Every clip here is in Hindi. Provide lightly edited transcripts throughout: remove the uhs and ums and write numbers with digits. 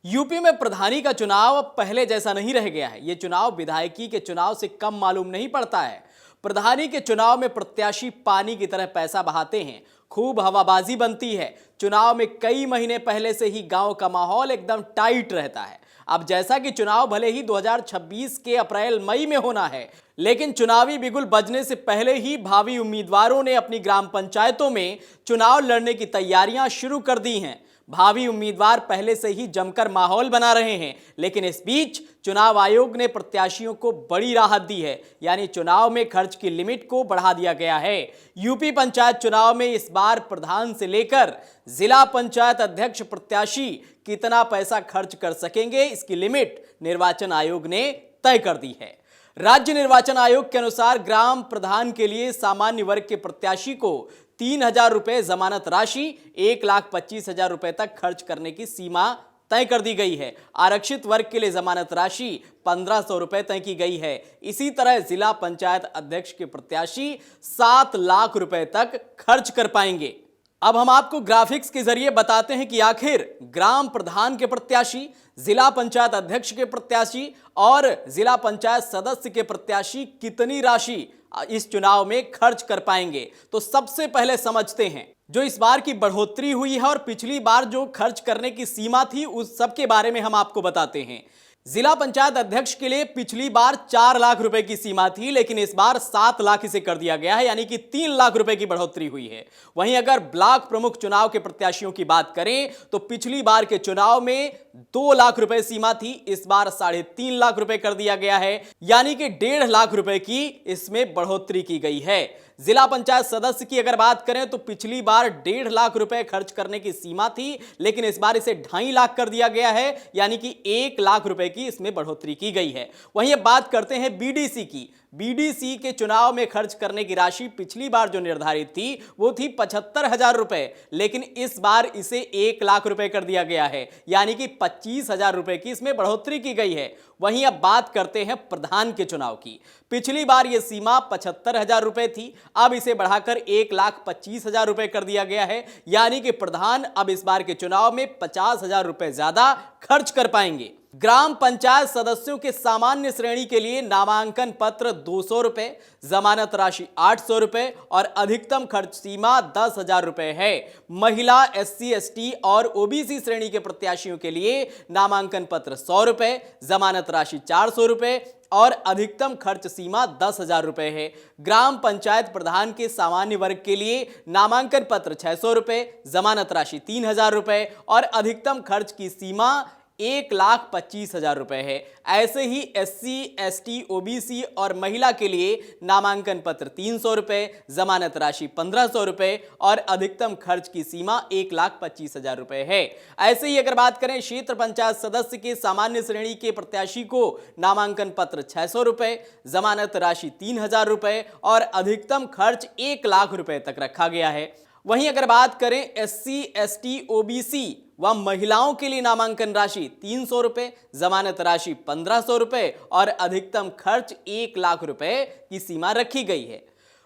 यूपी में प्रधानी का चुनाव अब पहले जैसा नहीं रह गया है। ये चुनाव विधायकी के चुनाव से कम मालूम नहीं पड़ता है। प्रधानी के चुनाव में प्रत्याशी पानी की तरह पैसा बहाते हैं, खूब हवाबाजी बनती है। चुनाव में कई महीने पहले से ही गांव का माहौल एकदम टाइट रहता है। अब जैसा कि चुनाव भले ही 2026 के अप्रैल मई में होना है, लेकिन चुनावी बिगुल बजने से पहले ही भावी उम्मीदवारों ने अपनी ग्राम पंचायतों में चुनाव लड़ने की तैयारियां शुरू कर दी हैं। भावी उम्मीदवार पहले से ही जमकर माहौल बना रहे हैं, लेकिन इस बीच चुनाव आयोग ने प्रत्याशियों को बड़ी राहत दी है, यानी चुनाव में खर्च की लिमिट को बढ़ा दिया गया है। यूपी पंचायत चुनाव में इस बार प्रधान से लेकर जिला पंचायत अध्यक्ष प्रत्याशी कितना पैसा खर्च कर सकेंगे, इसकी लिमिट निर्वाचन आयोग ने तय कर दी है। राज्य निर्वाचन आयोग के अनुसार ग्राम प्रधान के लिए सामान्य वर्ग के प्रत्याशी को 3,000 रुपए जमानत राशि, 1,25,000 रुपए तक खर्च करने की सीमा तय कर दी गई है। आरक्षित वर्ग के लिए जमानत राशि 1,500 रुपए तय की गई है। इसी तरह जिला पंचायत अध्यक्ष के प्रत्याशी 7 लाख रुपए तक खर्च कर पाएंगे। अब हम आपको ग्राफिक्स के जरिए बताते हैं कि आखिर ग्राम प्रधान के प्रत्याशी, जिला पंचायत अध्यक्ष के प्रत्याशी और जिला पंचायत सदस्य के प्रत्याशी कितनी राशि इस चुनाव में खर्च कर पाएंगे। तो सबसे पहले समझते हैं जो इस बार की बढ़ोतरी हुई है और पिछली बार जो खर्च करने की सीमा थी, उस सब के बारे में हम आपको बताते हैं। जिला पंचायत अध्यक्ष के लिए पिछली बार 4 लाख रुपए की सीमा थी, लेकिन इस बार 7 लाख इसे कर दिया गया है, यानी कि 3 लाख रुपए की बढ़ोतरी हुई है। वहीं अगर ब्लॉक प्रमुख चुनाव के प्रत्याशियों की बात करें तो पिछली बार के चुनाव में 2 लाख रुपए सीमा थी, इस बार 3.5 लाख रुपए कर दिया गया है, यानी कि 1.5 लाख रुपए की इसमें बढ़ोतरी की गई है। जिला पंचायत सदस्य की अगर बात करें तो पिछली बार 1.5 लाख रुपए खर्च करने की सीमा थी, लेकिन इस बार इसे 2.5 लाख कर दिया गया है, यानी कि 1 लाख रुपए की इसमें बढ़ोतरी की गई है। वहीं अब बात करते हैं बीडीसी की। बीडीसी के चुनाव में खर्च करने की राशि पिछली बार जो निर्धारित थी वो थी 75,000 रुपए, लेकिन इस बार इसे 1 लाख रुपए कर दिया गया है, यानी कि 25,000 रुपए की इसमें बढ़ोतरी की गई है। वहीं अब बात करते हैं प्रधान के चुनाव की। पिछली बार यह सीमा 75,000 रुपए थी, अब इसे बढ़ाकर 1,25,000 रुपए कर दिया गया है, यानी कि प्रधान अब इस बार के चुनाव में 50,000 रुपए ज्यादा खर्च कर पाएंगे। ग्राम पंचायत सदस्यों के सामान्य श्रेणी के लिए नामांकन पत्र 200 रुपए, जमानत राशि 800 रुपए और अधिकतम खर्च सीमा 10,000 रुपए है। महिला, एससी, एसटी और ओबीसी श्रेणी के प्रत्याशियों के लिए नामांकन पत्र 100 रुपए, जमानत राशि 400 रुपए और अधिकतम खर्च सीमा 10,000 रुपए है। ग्राम पंचायत प्रधान के सामान्य वर्ग के लिए नामांकन पत्र 600 रुपए, जमानत राशि 3,000 रुपए और अधिकतम खर्च की सीमा 1,25,000 रुपए है। ऐसे ही एससी, एसटी, ओबीसी और महिला के लिए नामांकन पत्र 300 रुपए, जमानत राशि 1,500 रुपए और अधिकतम खर्च की सीमा 1,25,000 रुपए है। ऐसे ही अगर बात करें क्षेत्र पंचायत सदस्य के सामान्य श्रेणी के प्रत्याशी को नामांकन पत्र 600 रुपए, जमानत राशि 3,000 रुपए और अधिकतम खर्च 1 लाख रुपए तक रखा गया है। वहीं अगर बात करें एससी, एसटी, ओबीसी व महिलाओं के लिए नामांकन राशि 300 रुपए, जमानत राशि 1,500 रुपए और अधिकतम खर्च 1 लाख रुपए की सीमा रखी गई है।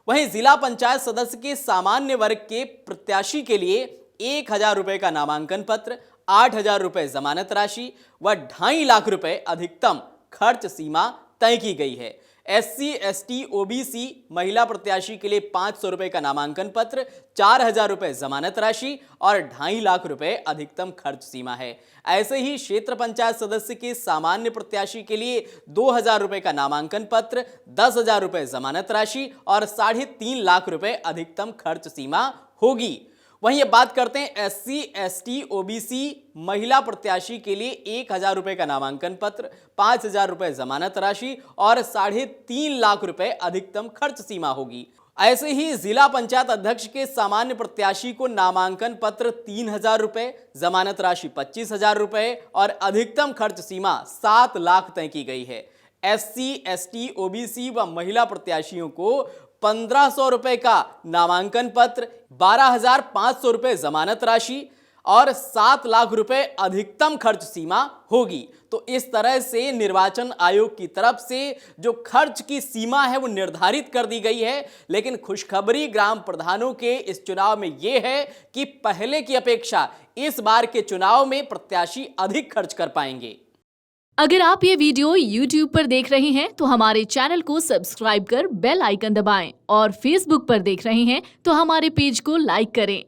वहीं जिला पंचायत सदस्य के सामान्य वर्ग के प्रत्याशी के लिए 1,000 रुपए का नामांकन पत्र, 8,000 रुपए जमानत राशि व 2.5 लाख रुपए अधिकतम खर्च सीमा तय की गई है। एससी, एसटी, ओबीसी महिला प्रत्याशी के लिए 500 रुपए का नामांकन पत्र, 4,000 रुपए जमानत राशि और 2.5 लाख रुपए अधिकतम खर्च सीमा है। ऐसे ही क्षेत्र पंचायत सदस्य के सामान्य प्रत्याशी के लिए 2,000 रुपए का नामांकन पत्र, 10,000 रुपए जमानत राशि और 3.5 लाख रुपए अधिकतम खर्च सीमा होगी। वहीं अब बात करते हैं एससी, एसटी, ओबीसी महिला प्रत्याशी के लिए 1,000 रुपए का नामांकन पत्र, 5,000 रुपए जमानत राशि और 3.5 लाख रुपए अधिकतम खर्च सीमा होगी। ऐसे ही जिला पंचायत अध्यक्ष के सामान्य प्रत्याशी को नामांकन पत्र 3,000 रुपए, जमानत राशि 25,000 रुपए और अधिकतम खर्च सीमा 7 लाख तय की गई है। एससी, एसटी, ओबीसी व महिला प्रत्याशियों को 1,500 रुपए का नामांकन पत्र, 12,500 रुपए जमानत राशि, और 7 लाख रुपए अधिकतम खर्च सीमा होगी। तो इस तरह से निर्वाचन आयोग की तरफ से जो खर्च की सीमा है वो निर्धारित कर दी गई है। लेकिन खुशखबरी ग्राम प्रधानों के इस चुनाव में यह है कि पहले की अपेक्षा इस बार के चुनाव में प्रत्याशी अधिक खर्च कर पाएंगे। अगर आप ये वीडियो YouTube पर देख रहे हैं तो हमारे चैनल को सब्सक्राइब कर बेल आइकन दबाएं और Facebook पर देख रहे हैं तो हमारे पेज को लाइक करें।